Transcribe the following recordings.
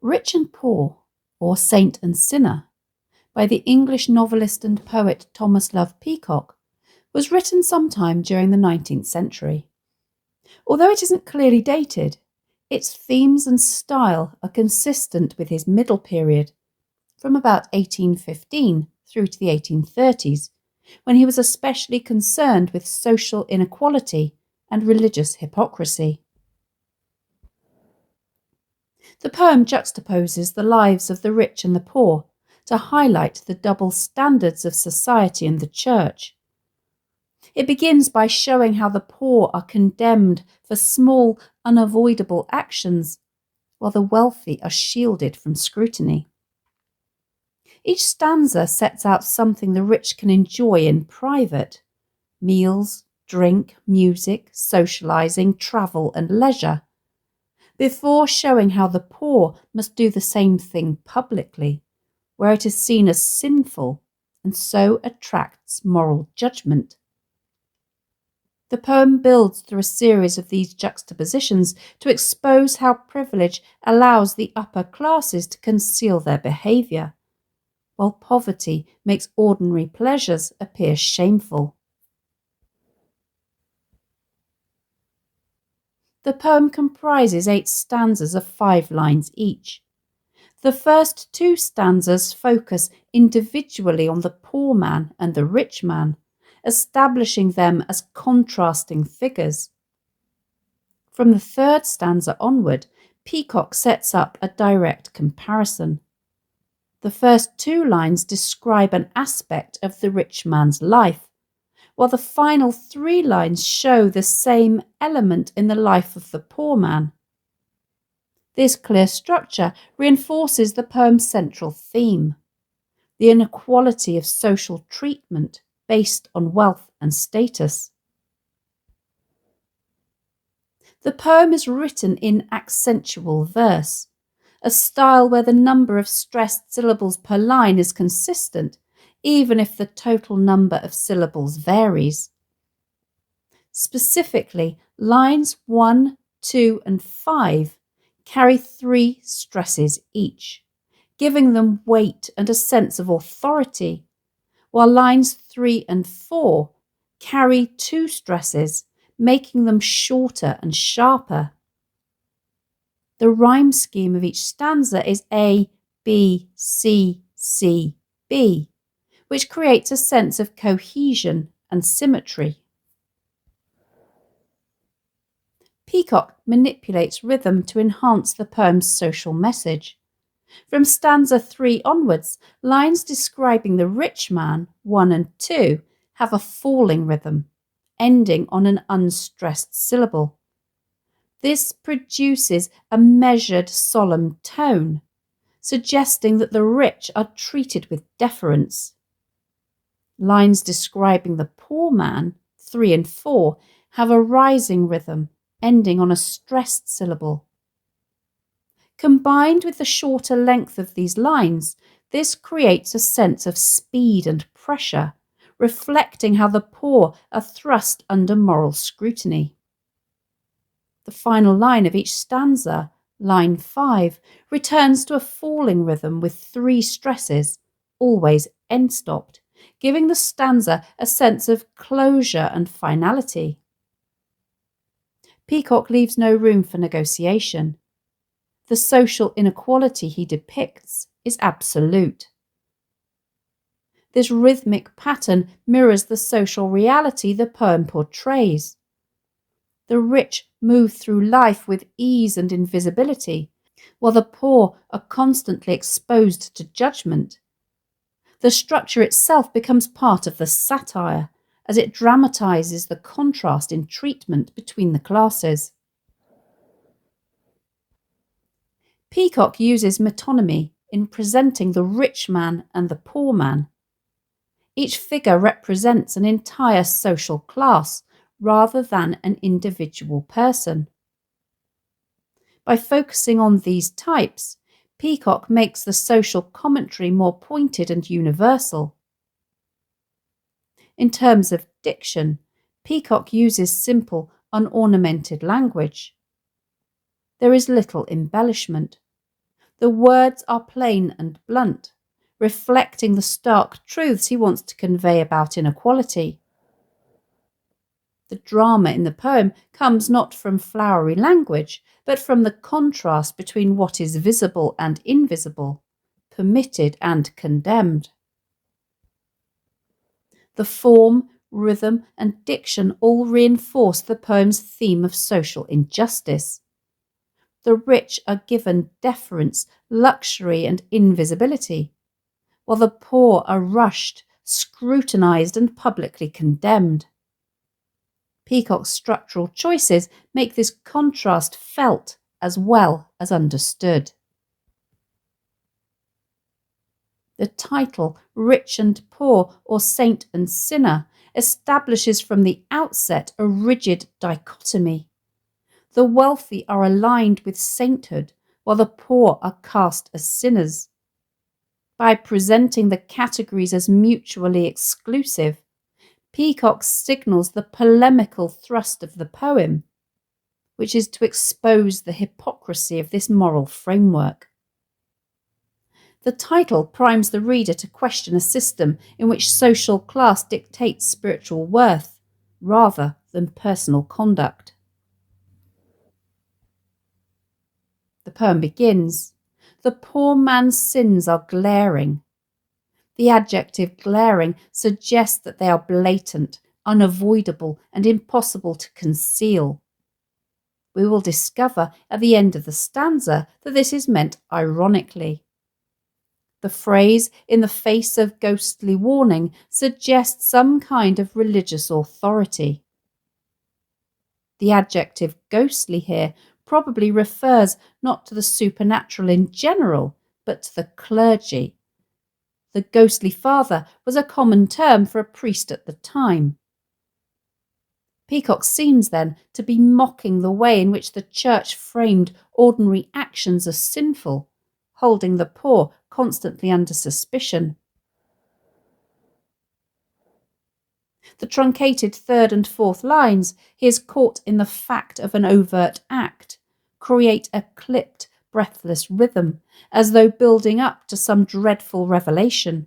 Rich and Poor, or Saint and Sinner, by the English novelist and poet Thomas Love Peacock, was written sometime during the 19th century. Although it isn't clearly dated, its themes and style are consistent with his middle period, from about 1815 through to the 1830s, when he was especially concerned with social inequality and religious hypocrisy. The poem juxtaposes the lives of the rich and the poor to highlight the double standards of society and the church. It begins by showing how the poor are condemned for small, unavoidable actions, while the wealthy are shielded from scrutiny. Each stanza sets out something the rich can enjoy in private: meals, drink, music, socializing, travel, and leisure, before showing how the poor must do the same thing publicly, where it is seen as sinful and so attracts moral judgment. The poem builds through a series of these juxtapositions to expose how privilege allows the upper classes to conceal their behaviour, while poverty makes ordinary pleasures appear shameful. The poem comprises 8 stanzas of 5 lines each. The first 2 stanzas focus individually on the poor man and the rich man, establishing them as contrasting figures. From the 3rd stanza onward, Peacock sets up a direct comparison. The first 2 lines describe an aspect of the rich man's life, while the final 3 lines show the same element in the life of the poor man. This clear structure reinforces the poem's central theme: the inequality of social treatment based on wealth and status. The poem is written in accentual verse, a style where the number of stressed syllables per line is consistent, even if the total number of syllables varies. Specifically, lines 1, 2, and 5 carry 3 stresses each, giving them weight and a sense of authority, while lines 3 and 4 carry 2 stresses, making them shorter and sharper. The rhyme scheme of each stanza is A, B, C, C, B, which creates a sense of cohesion and symmetry. Peacock manipulates rhythm to enhance the poem's social message. From stanza 3 onwards, lines describing the rich man, 1 and 2, have a falling rhythm, ending on an unstressed syllable. This produces a measured, solemn tone, suggesting that the rich are treated with deference. Lines describing the poor man, 3 and 4, have a rising rhythm, ending on a stressed syllable. Combined with the shorter length of these lines, this creates a sense of speed and pressure, reflecting how the poor are thrust under moral scrutiny. The final line of each stanza, line 5, returns to a falling rhythm with 3 stresses, always end-stopped, giving the stanza a sense of closure and finality. Peacock leaves no room for negotiation. The social inequality he depicts is absolute. This rhythmic pattern mirrors the social reality the poem portrays. The rich move through life with ease and invisibility, while the poor are constantly exposed to judgment. The structure itself becomes part of the satire, as it dramatizes the contrast in treatment between the classes. Peacock uses metonymy in presenting the rich man and the poor man. Each figure represents an entire social class rather than an individual person. By focusing on these types, Peacock makes the social commentary more pointed and universal. In terms of diction, Peacock uses simple, unornamented language. There is little embellishment. The words are plain and blunt, reflecting the stark truths he wants to convey about inequality. The drama in the poem comes not from flowery language, but from the contrast between what is visible and invisible, permitted and condemned. The form, rhythm, and diction all reinforce the poem's theme of social injustice. The rich are given deference, luxury, and invisibility, while the poor are rushed, scrutinized, and publicly condemned. Peacock's structural choices make this contrast felt as well as understood. The title, Rich and Poor, or Saint and Sinner, establishes from the outset a rigid dichotomy. The wealthy are aligned with sainthood, while the poor are cast as sinners. By presenting the categories as mutually exclusive, Peacock signals the polemical thrust of the poem, which is to expose the hypocrisy of this moral framework. The title primes the reader to question a system in which social class dictates spiritual worth rather than personal conduct. The poem begins, "The poor man's sins are glaring." The adjective glaring suggests that they are blatant, unavoidable, and impossible to conceal. We will discover at the end of the stanza that this is meant ironically. The phrase, "in the face of ghostly warning," suggests some kind of religious authority. The adjective ghostly here probably refers not to the supernatural in general, but to the clergy. The ghostly father was a common term for a priest at the time. Peacock seems then to be mocking the way in which the church framed ordinary actions as sinful, holding the poor constantly under suspicion. The truncated third and fourth lines, "he is caught in the fact of an overt act," create a clipped, breathless rhythm, as though building up to some dreadful revelation.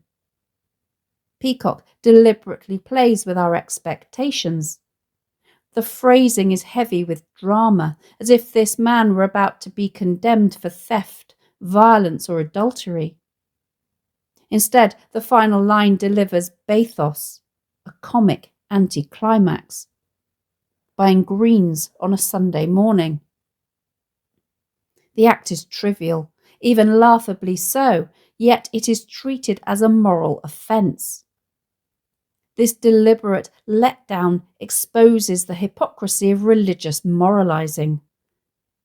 Peacock deliberately plays with our expectations. The phrasing is heavy with drama, as if this man were about to be condemned for theft, violence, or adultery. Instead, the final line delivers bathos, a comic anticlimax, buying greens on a Sunday morning. The act is trivial, even laughably so, yet it is treated as a moral offence. This deliberate letdown exposes the hypocrisy of religious moralizing.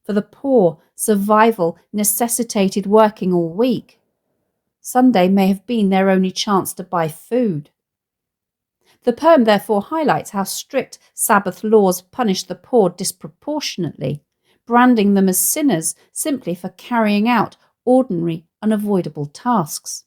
For the poor, survival necessitated working all week. Sunday may have been their only chance to buy food. The poem therefore highlights how strict Sabbath laws punish the poor disproportionately, branding them as sinners simply for carrying out ordinary, unavoidable tasks.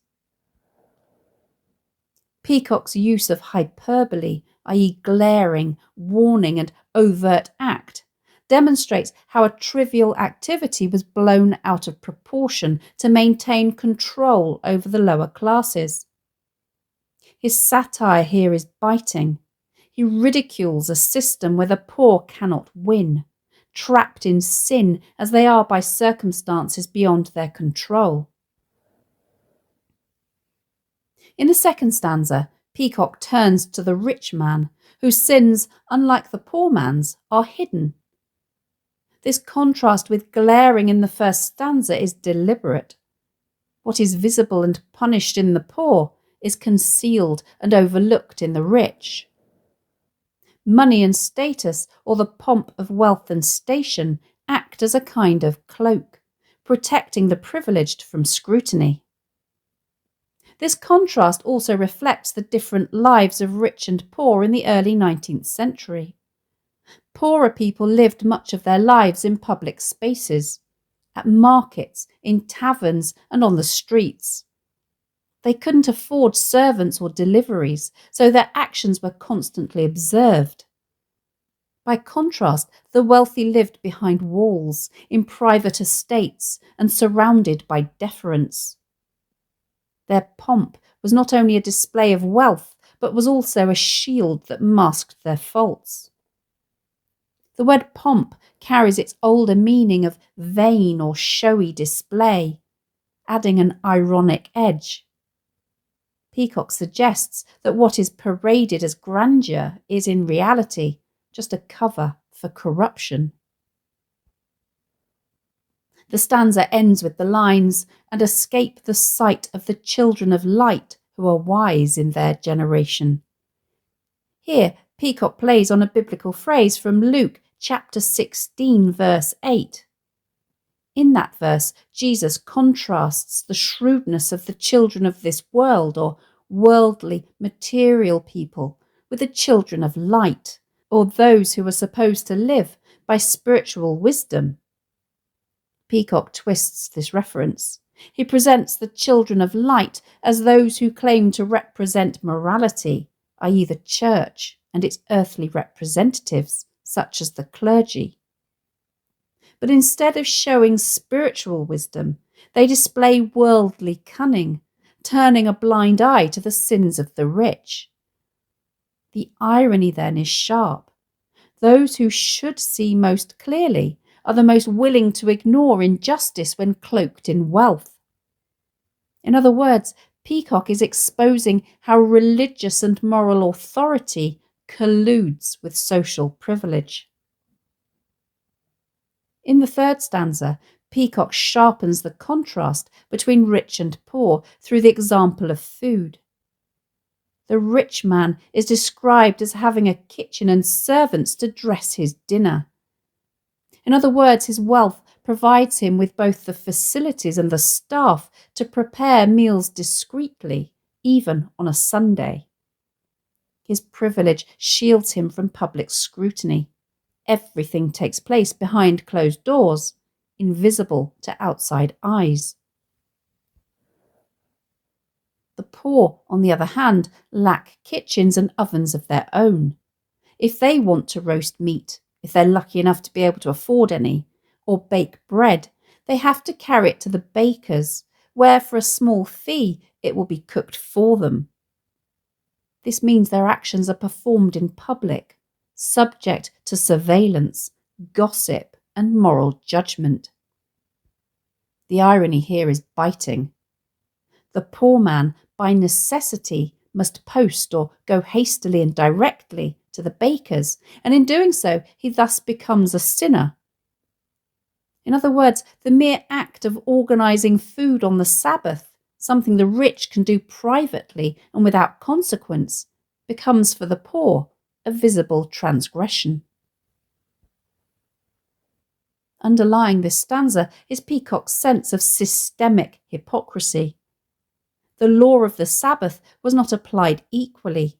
Peacock's use of hyperbole, i.e. glaring, warning, and overt act, demonstrates how a trivial activity was blown out of proportion to maintain control over the lower classes. His satire here is biting. He ridicules a system where the poor cannot win, trapped in sin as they are by circumstances beyond their control. In the second stanza, Peacock turns to the rich man, whose sins, unlike the poor man's, are hidden. This contrast with glaring in the first stanza is deliberate. What is visible and punished in the poor is concealed and overlooked in the rich. Money and status, or the pomp of wealth and station, act as a kind of cloak, protecting the privileged from scrutiny. This contrast also reflects the different lives of rich and poor in the early 19th century. Poorer people lived much of their lives in public spaces, at markets, in taverns, and on the streets. They couldn't afford servants or deliveries, so their actions were constantly observed. By contrast, the wealthy lived behind walls, in private estates, and surrounded by deference. Their pomp was not only a display of wealth, but was also a shield that masked their faults. The word pomp carries its older meaning of vain or showy display, adding an ironic edge. Peacock suggests that what is paraded as grandeur is in reality just a cover for corruption. The stanza ends with the lines, "and escape the sight of the children of light who are wise in their generation." Here, Peacock plays on a biblical phrase from Luke chapter 16, verse 8. In that verse, Jesus contrasts the shrewdness of the children of this world, or worldly, material people, with the children of light, or those who are supposed to live by spiritual wisdom. Peacock twists this reference. He presents the children of light as those who claim to represent morality, i.e. the church and its earthly representatives, such as the clergy. But instead of showing spiritual wisdom, they display worldly cunning, turning a blind eye to the sins of the rich. The irony then is sharp. Those who should see most clearly are the most willing to ignore injustice when cloaked in wealth. In other words, Peacock is exposing how religious and moral authority colludes with social privilege. In the third stanza, Peacock sharpens the contrast between rich and poor through the example of food. The rich man is described as having a kitchen and servants to dress his dinner. In other words, his wealth provides him with both the facilities and the staff to prepare meals discreetly, even on a Sunday. His privilege shields him from public scrutiny. Everything takes place behind closed doors, invisible to outside eyes. The poor, on the other hand, lack kitchens and ovens of their own. If they want to roast meat, if they're lucky enough to be able to afford any, or bake bread, they have to carry it to the baker's, where for a small fee it will be cooked for them. This means their actions are performed in public, subject to surveillance, gossip, and moral judgment. The irony here is biting. The poor man, by necessity, must post or go hastily and directly to the baker's, and in doing so, he thus becomes a sinner. In other words, the mere act of organising food on the Sabbath, something the rich can do privately and without consequence, becomes for the poor a visible transgression. Underlying this stanza is Peacock's sense of systemic hypocrisy. The law of the Sabbath was not applied equally.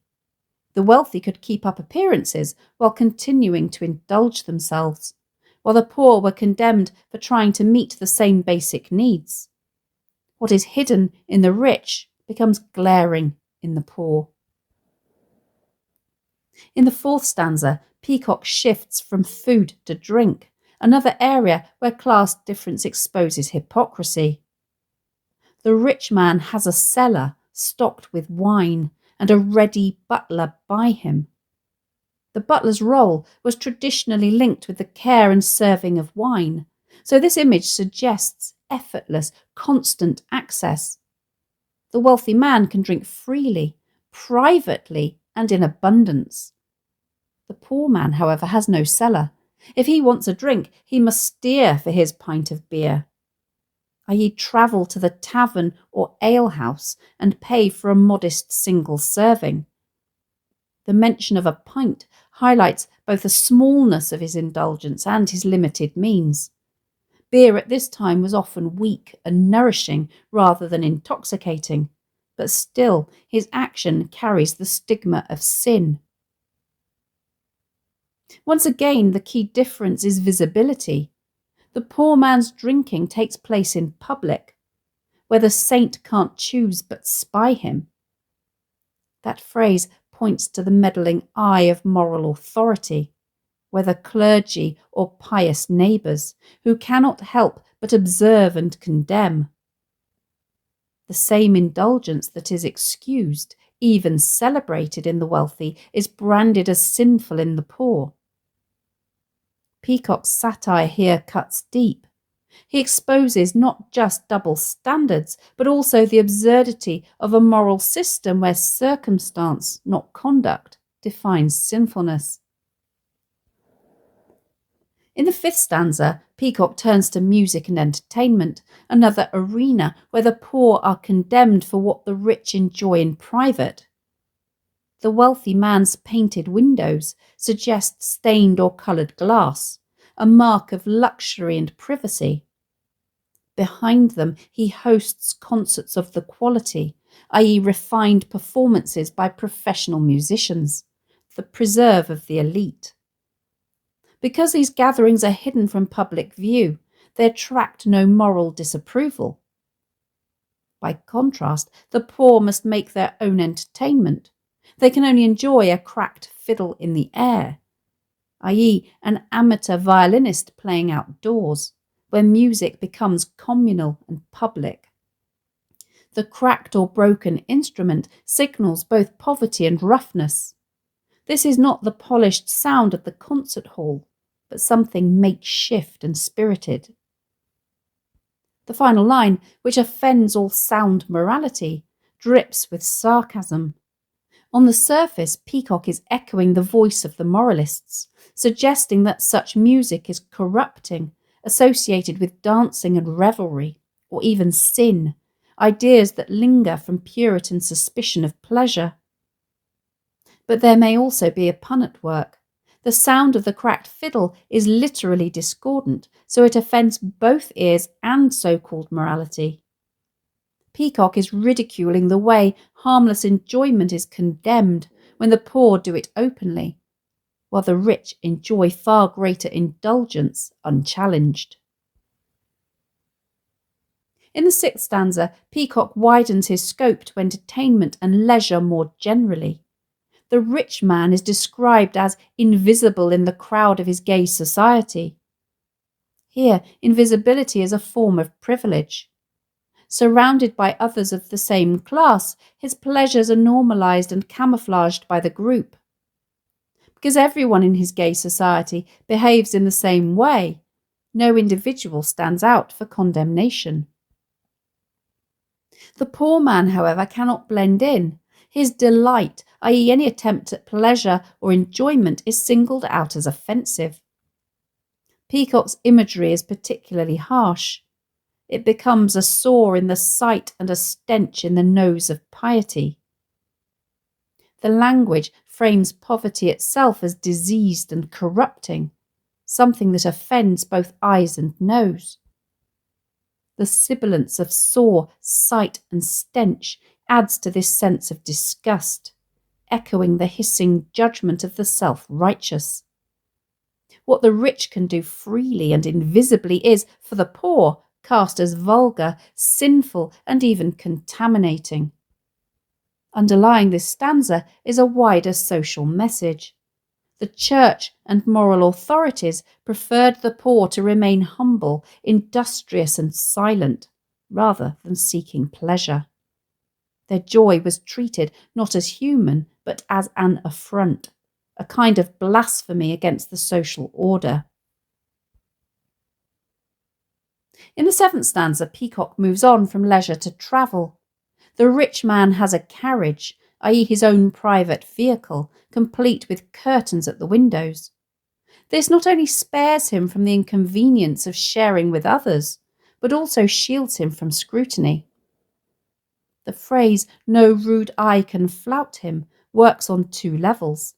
The wealthy could keep up appearances while continuing to indulge themselves, while the poor were condemned for trying to meet the same basic needs. What is hidden in the rich becomes glaring in the poor. In the fourth stanza, Peacock shifts from food to drink, another area where class difference exposes hypocrisy. The rich man has a cellar stocked with wine and a ready butler by him. The butler's role was traditionally linked with the care and serving of wine, so this image suggests effortless, constant access. The wealthy man can drink freely, privately, and in abundance. The poor man, however, has no cellar. If he wants a drink, he must steer for his pint of beer, i.e. travel to the tavern or alehouse and pay for a modest single serving. The mention of a pint highlights both the smallness of his indulgence and his limited means. Beer at this time was often weak and nourishing rather than intoxicating, but still his action carries the stigma of sin. Once again, the key difference is visibility. The poor man's drinking takes place in public, where the saint can't choose but spy him. That phrase points to the meddling eye of moral authority, whether clergy or pious neighbours, who cannot help but observe and condemn. The same indulgence that is excused, even celebrated in the wealthy, is branded as sinful in the poor. Peacock's satire here cuts deep. He exposes not just double standards, but also the absurdity of a moral system where circumstance, not conduct, defines sinfulness. In the fifth stanza, Peacock turns to music and entertainment, another arena where the poor are condemned for what the rich enjoy in private. The wealthy man's painted windows suggest stained or coloured glass, a mark of luxury and privacy. Behind them, he hosts concerts of the quality, i.e. refined performances by professional musicians, the preserve of the elite. Because these gatherings are hidden from public view, they attract no moral disapproval. By contrast, the poor must make their own entertainment. They can only enjoy a cracked fiddle in the air, i.e. an amateur violinist playing outdoors, where music becomes communal and public. The cracked or broken instrument signals both poverty and roughness. This is not the polished sound of the concert hall, but something makeshift and spirited. The final line, which offends all sound morality, drips with sarcasm. On the surface, Peacock is echoing the voice of the moralists, suggesting that such music is corrupting, associated with dancing and revelry, or even sin, ideas that linger from Puritan suspicion of pleasure. But there may also be a pun at work. The sound of the cracked fiddle is literally discordant, so it offends both ears and so-called morality. Peacock is ridiculing the way harmless enjoyment is condemned when the poor do it openly, while the rich enjoy far greater indulgence unchallenged. In the sixth stanza, Peacock widens his scope to entertainment and leisure more generally. The rich man is described as invisible in the crowd of his gay society. Here, invisibility is a form of privilege. Surrounded by others of the same class, his pleasures are normalized and camouflaged by the group. Because everyone in his gay society behaves in the same way, no individual stands out for condemnation. The poor man, however, cannot blend in. His delight, i.e. any attempt at pleasure or enjoyment, is singled out as offensive. Peacock's imagery is particularly harsh. It becomes a sore in the sight and a stench in the nose of piety. The language frames poverty itself as diseased and corrupting, something that offends both eyes and nose. The sibilance of sore, sight and stench adds to this sense of disgust, echoing the hissing judgment of the self-righteous. What the rich can do freely and invisibly is, for the poor, cast as vulgar, sinful, and even contaminating. Underlying this stanza is a wider social message. The church and moral authorities preferred the poor to remain humble, industrious, and silent, rather than seeking pleasure. Their joy was treated not as human, but as an affront, a kind of blasphemy against the social order. In the seventh stanza, Peacock moves on from leisure to travel. The rich man has a carriage, i.e. his own private vehicle, complete with curtains at the windows. This not only spares him from the inconvenience of sharing with others, but also shields him from scrutiny. The phrase, "no rude eye can flout him," works on two levels.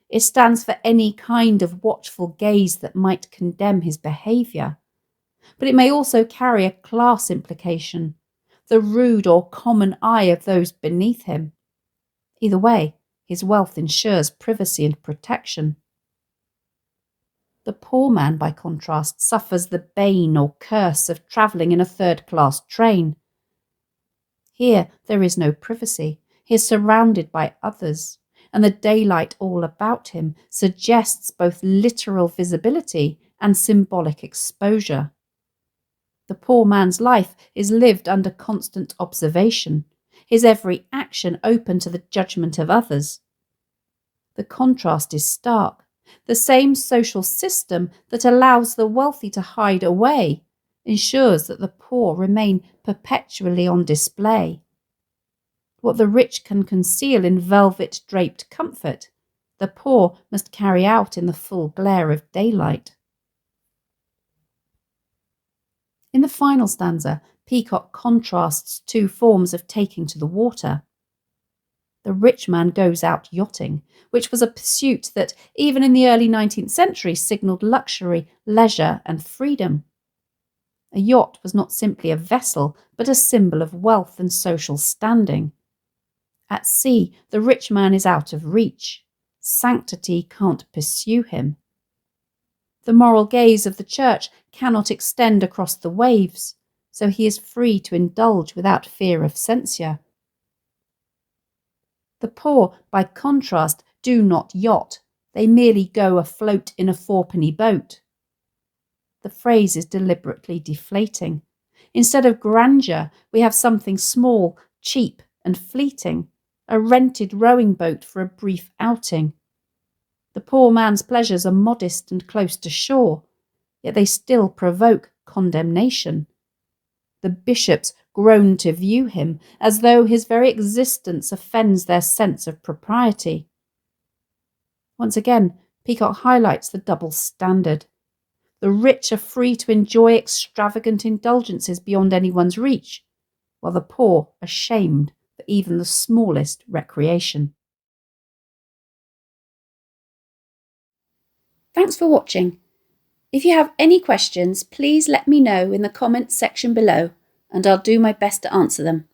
It stands for any kind of watchful gaze that might condemn his behaviour. But it may also carry a class implication, the rude or common eye of those beneath him. Either way, his wealth ensures privacy and protection. The poor man, by contrast, suffers the bane or curse of travelling in a third-class train. Here there is no privacy. He is surrounded by others, and the daylight all about him suggests both literal visibility and symbolic exposure. The poor man's life is lived under constant observation, his every action open to the judgment of others. The contrast is stark. The same social system that allows the wealthy to hide away ensures that the poor remain perpetually on display. What the rich can conceal in velvet-draped comfort, the poor must carry out in the full glare of daylight. In the final stanza, Peacock contrasts two forms of taking to the water. The rich man goes out yachting, which was a pursuit that, even in the early 19th century, signalled luxury, leisure, and freedom. A yacht was not simply a vessel, but a symbol of wealth and social standing. At sea, the rich man is out of reach. Sanctity can't pursue him. The moral gaze of the church cannot extend across the waves, so he is free to indulge without fear of censure. The poor, by contrast, do not yacht. They merely go afloat in a fourpenny boat. The phrase is deliberately deflating. Instead of grandeur, we have something small, cheap, and fleeting, a rented rowing boat for a brief outing. The poor man's pleasures are modest and close to shore, yet they still provoke condemnation. The bishops groan to view him, as though his very existence offends their sense of propriety. Once again, Peacock highlights the double standard. The rich are free to enjoy extravagant indulgences beyond anyone's reach, while the poor are shamed for even the smallest recreation. Thanks for watching. If you have any questions, please let me know in the comments section below, and I'll do my best to answer them.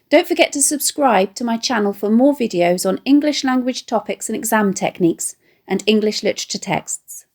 Don't forget to subscribe to my channel for more videos on English language topics and exam techniques, and English literature texts.